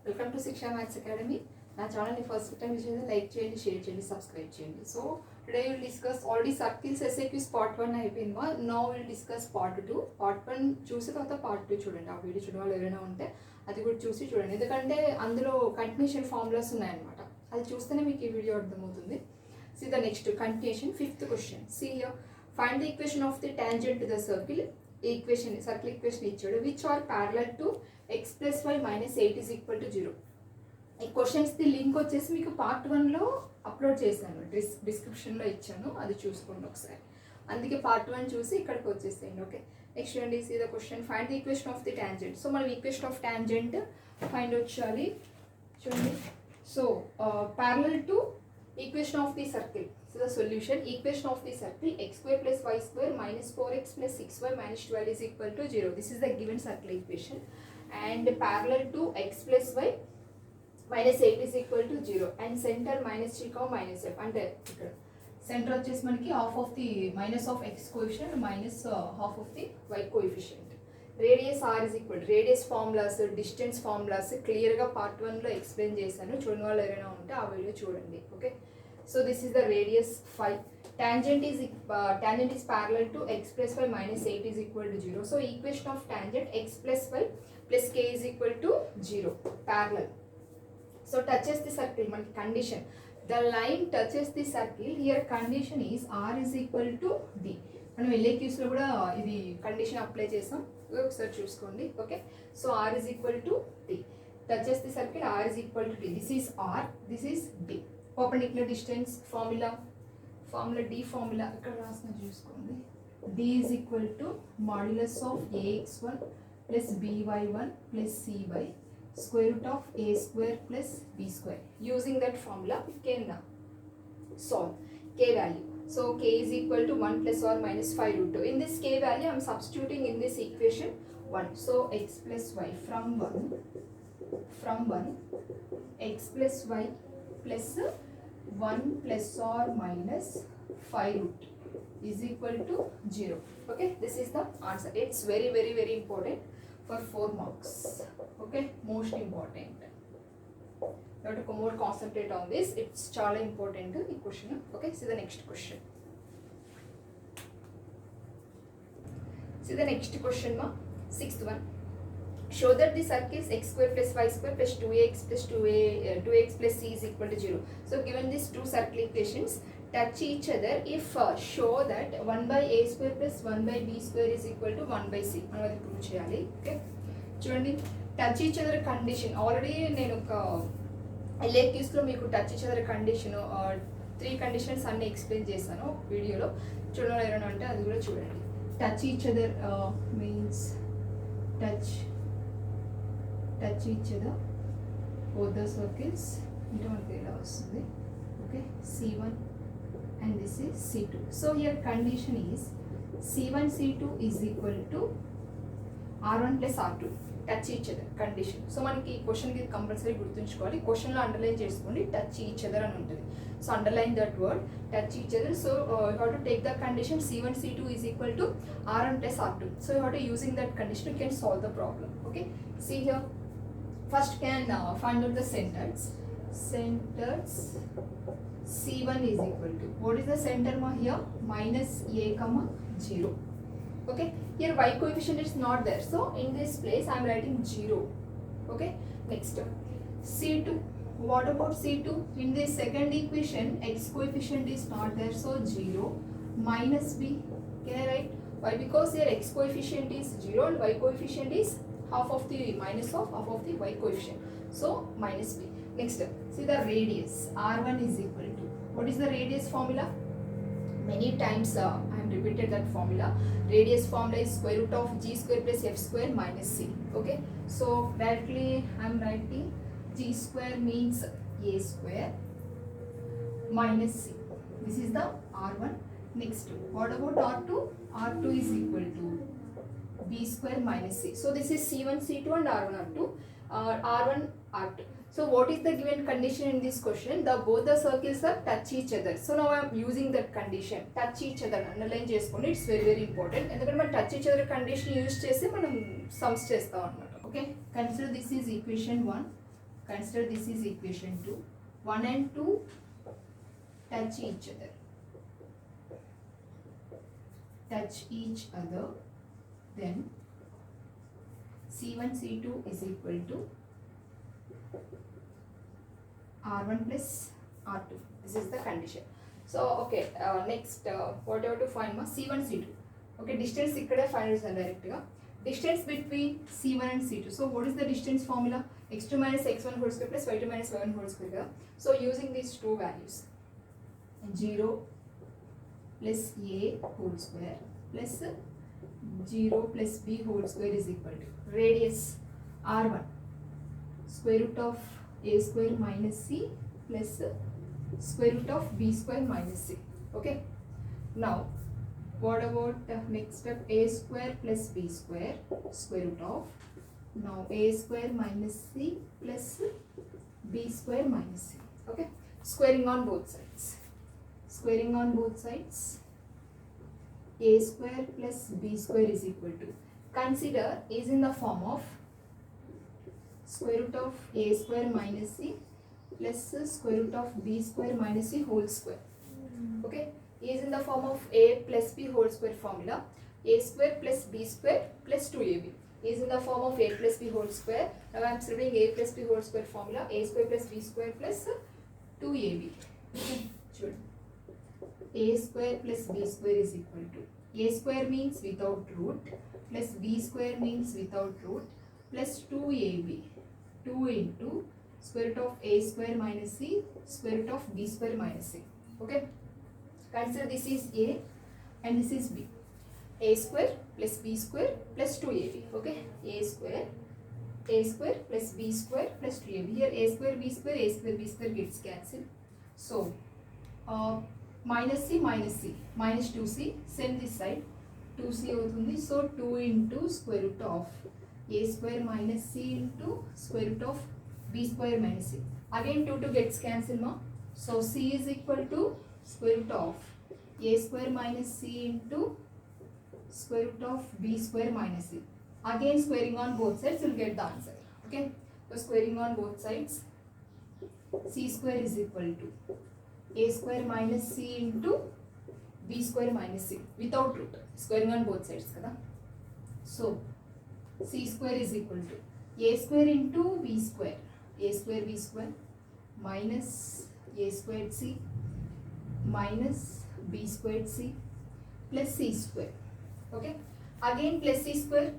Welcome to శిక్షా maths academy. నా ఛానల్ని ఫస్ట్ టైం విజిట్ లైక్ చేయండి, షేర్ చేయండి, సబ్స్క్రైబ్ చేయండి. So today will discuss already circles SAQs part 1 అయిపోయింది. Now will discuss part 2. Part 1 చూసిన తర్వాత పార్ట్ 2 చూడండి. ఆ వీడియో చూడడం వాళ్ళు ఎవరైనా ఉంటే అది కూడా చూసి చూడండి, ఎందుకంటే అందులో కంటిన్యూషన్ ఫార్ములాస్ ఉన్నాయన్నమాట. అది చూస్తేనే మీకు ఈ వీడియో అర్థమవుతుంది. See the next continuation, fifth question. See here, find the equation of the tangent to the circle. Equation, circle equation ఇచ్చాడు, which are parallel to x plus y minus 8 is equal to 0. ఈ క్వశ్చన్స్ది link వచ్చేసి మీకు part 1లో upload చేశాను, డిస్క్రిప్షన్లో ఇచ్చాను, అది చూసుకోండి ఒకసారి. అందుకే పార్ట్ 1 చూసి ఇక్కడికి వచ్చేసేయండి. ఓకే, నెక్స్ట్ అండి, see the question, find the equation of the tangent. So మనం ఈక్వేషన్ ఆఫ్ టాంజెంట్ ఫైండ్ వచ్చాలి చూడండి. సో parallel to equation of the circle. So the solution, equation of the circle, x square plus y square minus 4x plus 6y minus 12 is equal to 0. This is the given circle equation, and parallel to x plus y minus 8 is equal to 0, and center minus 3 minus f. And ఇక్కడ centre వచ్చేసి మనకి half of the minus of x coefficient minus half of the y coefficient. Radius r is equal, radius formulas, distance formulas క్లియర్గా part 1లో explain చేశాను. చూడని వాళ్ళు ఎవరైనా ఉంటే ఆ వీడియో చూడండి. Okay, so this is the radius 5. Tangent is parallel to x plus y minus 8 is equal to 0. So equation of tangent x plus y plus k is equal to 0, parallel. So touches the circle, మన condition, the line touches the circle. Here condition is r is equal to d. మనం ఎల్ఏక్యూస్లో కూడా ఇది condition apply చేసాం, ఒకసారి చూసుకోండి. Okay, so r is equal to d, touches the circle, r is equal to d. This is r, this is d. Perpendicular distance formula d formula ఇక్కడ రాసిన చూసుకోండి. D is equal to modulus of a x one plus b y one plus c y square root of a square plus b square. Using that formula we can solve k value. So k is equal to 1 plus or minus 5 root 2. In this k value I am substituting in this equation 1. So x plus y from 1 x plus y plus 1 plus or minus 5 root is equal to 0. Okay, this is the answer. It's very very very important for 4 marks. Okay, most important. You have to more concentrate on this. It's చాలా important ఈ question. Okay, see the next question. See the next question ma, sixth one. Show that the circles x square plus y square plus 2ax plus 2x plus c is equal to 0. So given these two circle equations touch each other if show that 1 by a square plus 1 by b square is equal to 1 by c. మనం అది prove చేయాలి. Okay, చూడండి, touch each other condition already నేను ఒక ఎల్ఏక్యూస్లో మీకు touch each other condition 3 conditions అన్నీ explain చేశాను వీడియోలో. చూడండి ఎవరైనా అంటే అది కూడా చూడండి. Touch each other means touch each other both the circles అంటే మనకి ఇలా వస్తుంది. Okay, C1 and this is C2. So here condition is C1 C2 is equal to R1 plus R2. Touch each other condition. So మనకి ఈ క్వశ్చన్కి compulsory గుర్తుంచుకోవాలి. క్వశ్చన్లో underline చేసుకోండి, టచ్ ఈచ్ అదర్ అని ఉంటుంది. So underline that word, touch each other. So you have to take the condition C1 C2 is equal to R1 plus R2. So you have to using that condition you can solve the problem. Okay, see here, first can find out the centers. C1 is equal to, what is the center ma here, minus a comma 0. Okay, here y coefficient is not there, so in this place I am writing 0. Okay, next C2, what about C2? In this second equation x coefficient is not there, so 0 minus b. Can I write? Why? Because here x coefficient is 0 and y coefficient is half of the minus of half of the y coefficient, so minus b. Next, see the radius, r1 is equal to, what is the radius formula? Many times I have repeated that formula. Radius formula is square root of g square plus f square minus c. Okay, so directly I am writing g square means a square minus c. This is the r1. Next, what about r2? R2 is equal to b square minus c. So this is c1 c2 and r1 r2, r1 r2. So what is the given condition in this question? Both the circles are touch each other. So now I am using that condition, touch each other. Underline చేసుకోండి, it's very very important. ఎందుకంటే మనం touch each other condition use చేసి మనం sums చేస్తాం అన్నమాట. Okay, consider this is equation 1. Consider this is equation 2. 1 and 2 touch each other. Then C1 C2 is equal to R1 plus R2. This is the condition. So okay, next what you have to find C1 C2. Okay, distance ikkade find chesam direct ga. Distance between C1 and C2. So what is the distance formula? X2 minus x1 whole square plus y2 minus y1 whole square. So using these two values, 0 plus a whole square plus 0 plus b whole square is equal to radius r1 square root of a square minus c plus square root of b square minus c. Okay, now what about next step? A square plus b square square root of now a square minus c plus b square minus c. Okay, squaring on both sides. Squaring on both sides, a square plus b square is equal to, consider is in the form of square root of a square minus c plus square root of b square minus c whole square. Okay, is in the form of a plus b whole square formula. A square plus b square plus 2ab is in the form of a plus b whole square. Now I am studying a plus b whole square formula. A square plus b square plus 2ab. Sure. A square plus b square is equal to, a square means without root plus b square means without root plus 2ab, 2 into square root of a square minus c square root of b square minus c. Okay, consider this is a and this is b. A square plus b square plus 2ab. Okay, a square plus b square plus 2ab. Here a square b square gets cancelled. So minus c minus 2c, send this side, 2c avutundi. So 2 into square root of a square minus c into square root of b square minus c. Again 2 gets cancelled ma. So c is equal to square root of a square minus c into square root of b square minus c. Again squaring on both sides, you will get the answer. Okay, so squaring on both sides, c square is equal to a square minus c into b square minus c without root, squaring on both sides kada. So c square is equal to a square into b square, a square b square minus a squared c minus b squared c plus c square. Okay, again plus c square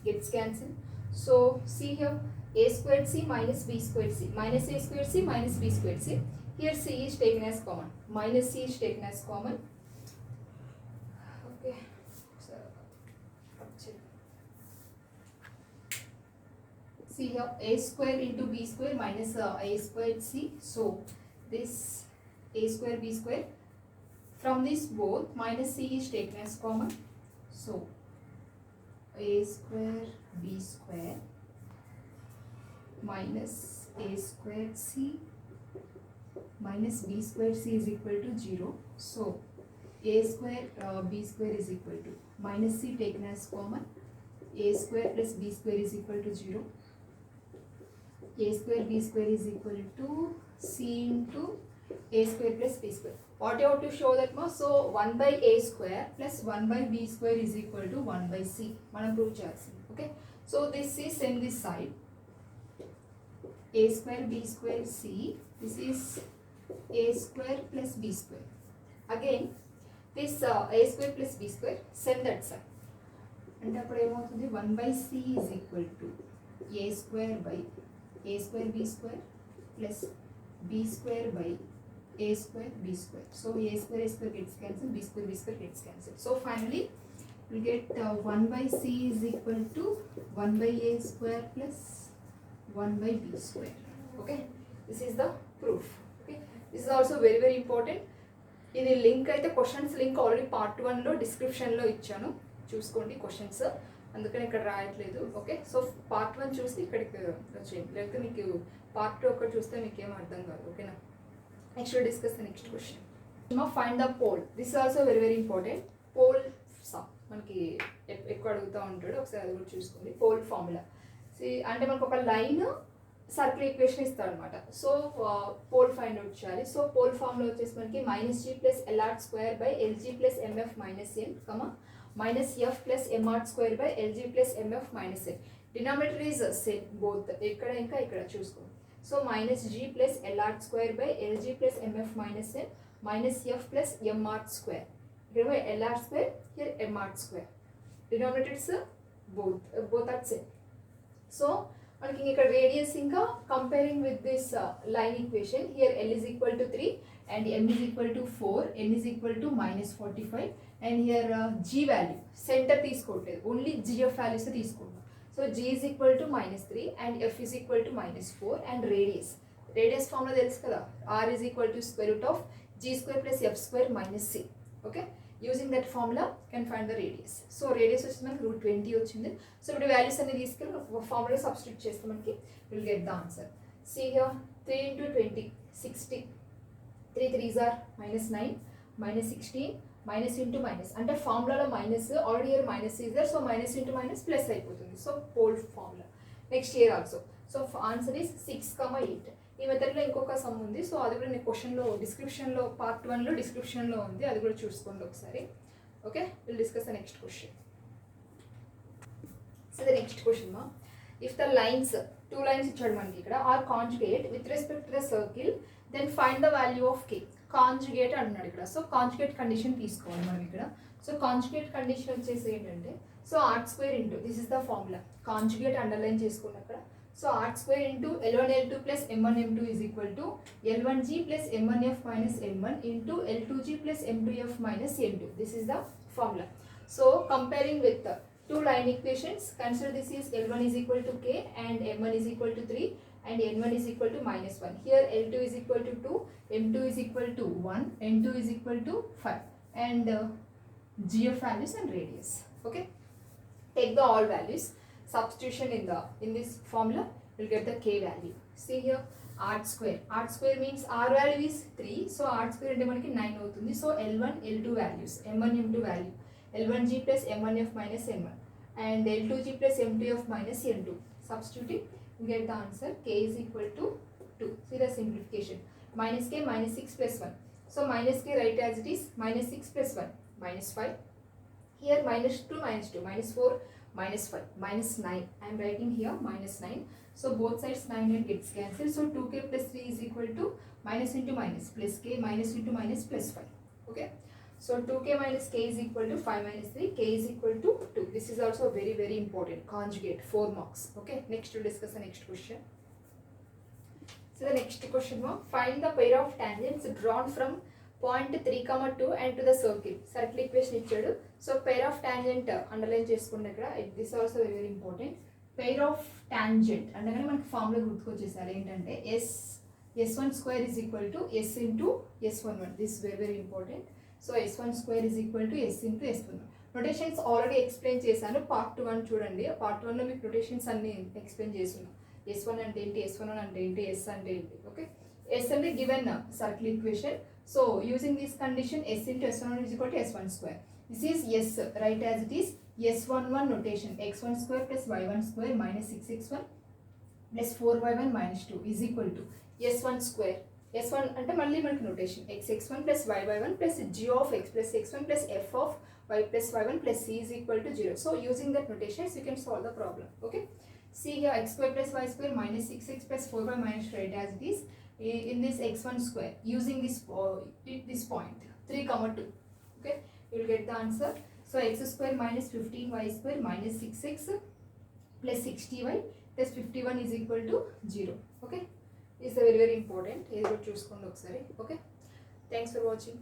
gets cancelled. So see here, a squared c minus b squared c minus a squared c minus b squared c. Here c is taken as common, minus c is taken as common. Okay, so see here, a square into b square minus a squared c. So this a square b square, from this both minus c is taken as common. So a square b square minus a squared c minus b squared c is equal to 0. So a square b square is equal to, minus c taken as common, a square plus b square is equal to 0. A square b square is equal to c into a square plus b square. What you have to show that ma? So 1 by a square plus 1 by b square is equal to 1 by c. Manam prove cheyaల్సింది. Okay, so this is send this side, a square b square c, this is a square plus b square. Again this a square plus b square, send that side. And appudu em avutundi, 1 by c is equal to a square by a square b square plus b square by a square b square. So a square gets cancelled, b square gets cancelled. So finally we get 1 by c is equal to 1 by a square plus 1 by b square. Okay, this is the proof. Okay, this is also very very important. ఇది link అయితే questions link already part 1లో డిస్క్రిప్షన్లో ఇచ్చాను, చూసుకోండి questions, అందుకని ఇక్కడ రాయట్లేదు. Okay, so part 1 చూసి ఇక్కడికి వచ్చేయండి, లేకపోతే మీకు పార్ట్ 2 ఒకటి చూస్తే మీకు ఏం అర్థం కాదు. ఓకేనా, next discuss the next question. Find the pole. This also very very important. Pole sum మనకి ఎక్కువ అడుగుతూ ఉంటాడు, ఒకసారి అది కూడా చూసుకోండి. పోల్ ఫార్ములా అంటే మనకు ఒక లైన్ సర్కిల్ ఈక్వేషన్ ఇస్తాడు అనమాట. సో పోల్ ఫైండ్ అవుట్ చేయాలి. సో పోల్ ఫామ్లో వచ్చేసి మనకి -g plus l r square by l g plus m f minus n minus f plus m r square by l g plus m f minus n. Denominator is same both, ఇక్కడ ఇంకా ఇక్కడ చూసుకోండి. So -g plus l r square by l g plus m f minus n minus f plus m r square. ఇక్కడ l r square, here m r square. Denominators both are same. So మనకి ఇక్కడ radius ఇంకా comparing with this line equation, here L is equal to 3 and M is equal to 4, N is equal to -45 and here G value centre తీసుకోవట్లేదు, only GF values తీసుకుంటాం. So G is equal to -3 and F is equal to -4 and radius formula తెలుసు కదా, R is equal to square root of G square plus F square minus C. Okay, using that formula can find the radius. So radius వచ్చింది మనకి √20 వచ్చింది. So ఇప్పుడు values అన్ని తీసుకెళ్ళి formula substitute చేస్తే మనకి will get the answer. See here 3 into 20 60, 3 3s are -9, -16, minus into minus అంటే ఫార్ములాలో minus, already here minus is there, so minus into minus plus అయిపోతుంది. So pole formula next here also. So answer is 6,8. ఈ మెథడ్లో ఇంకొక some ఉంది. So అది కూడా నేను క్వశ్చన్లో డిస్క్రిప్షన్లో పార్ట్ 1లో డిస్క్రిప్షన్లో ఉంది, అది కూడా చూసుకోండి ఒకసారి. Okay, will discuss the next question. So the next question మా, ఇఫ్ ద లైన్స్ 2 లైన్స్ ఇచ్చాడు మనకి ఇక్కడ, are conjugate with respect to the circle, then find the value of k. Conjugate అంటున్నాడు ఇక్కడ. సో కాంజుగేట్ కండిషన్ తీసుకోవాలి మనం ఇక్కడ. So conjugate condition వచ్చేసి ఏంటంటే, so r² into this is the formula, conjugate underline చేసుకున్న అక్కడ. So r² into L1 L2 plus M1 M2 is equal to L1G plus M1F minus M1 into L2G plus M2F minus M2. This is the formula. So comparing with 2 line equations, consider this is L1 is equal to K and M1 is equal to 3 and N1 is equal to -1. Here L2 is equal to 2, M2 is equal to 1, N2 is equal to 5 and GF values and radius. Okay, take the all values, substitution in this formula, we'll get the K value. See here r² means r value is 3, so r² అంటే మనకి 9 అవుతుంది. So L1 L2 values, M1 M2 value, L1G plus M1F minus N1 and L2G plus M2F minus N2. Substituting, you get the answer. K is equal to 2. See the simplification. Minus K, -6 plus 1. So minus K write as it is, -6 plus 1, -5. Here -2, -4, -5, -9. I am writing here -9. So both sides 9 and gets cancelled. So 2K plus 3 is equal to minus into minus plus K, minus into minus plus 5. Okay. So 2K minus K is equal to 5 minus 3, K is equal to 2. This is also very, very important. Conjugate, 4 marks. Okay, next we'll discuss the next question. So the next question was, find the pair of tangents drawn from point 3, 2 and to the circle. Circle equation ఇచ్చాడు. So pair of tangent underline చేసుకోండి ఇక్కడ. This also very, very important. Pair of tangent అనగానే మనకి formula గుర్తుకొచ్చేసారు ఏంటంటే S1 square is equal to S into S11. This is very, very important. So S1 square is equal to S into S11. Notations already explain చేశాను, part 1 చూడండి. Part 1లో మీకు notations అన్ని explain చేస్తున్నాను. S1 అంటే ఏంటి, S11 అంటే ఏంటి, S అంటే ఏంటి. ఓకే, S అంటే given circle equation. So using this condition S into S11 is equal to S1 square. This is S, right as it is. S11 notation, x1 square plus y1 square minus 6x1 plus 4y1 minus 2 is equal to S1 square. S1 అంటే మళ్ళీ మనకి notation x1 plus y1 plus g of x plus x1 plus f of y plus y1 plus c is equal to 0. So using that notations you can solve the problem. Okay, see here x square plus y square minus 6x plus 4y minus 2 right as it is. In this x1 square using this point 3, 2. Okay, you will get the answer. So x square minus 15y square minus 6x plus 60y plus 51 is equal to 0. Okay, is very, very important. Choose. Okay, thanks for watching.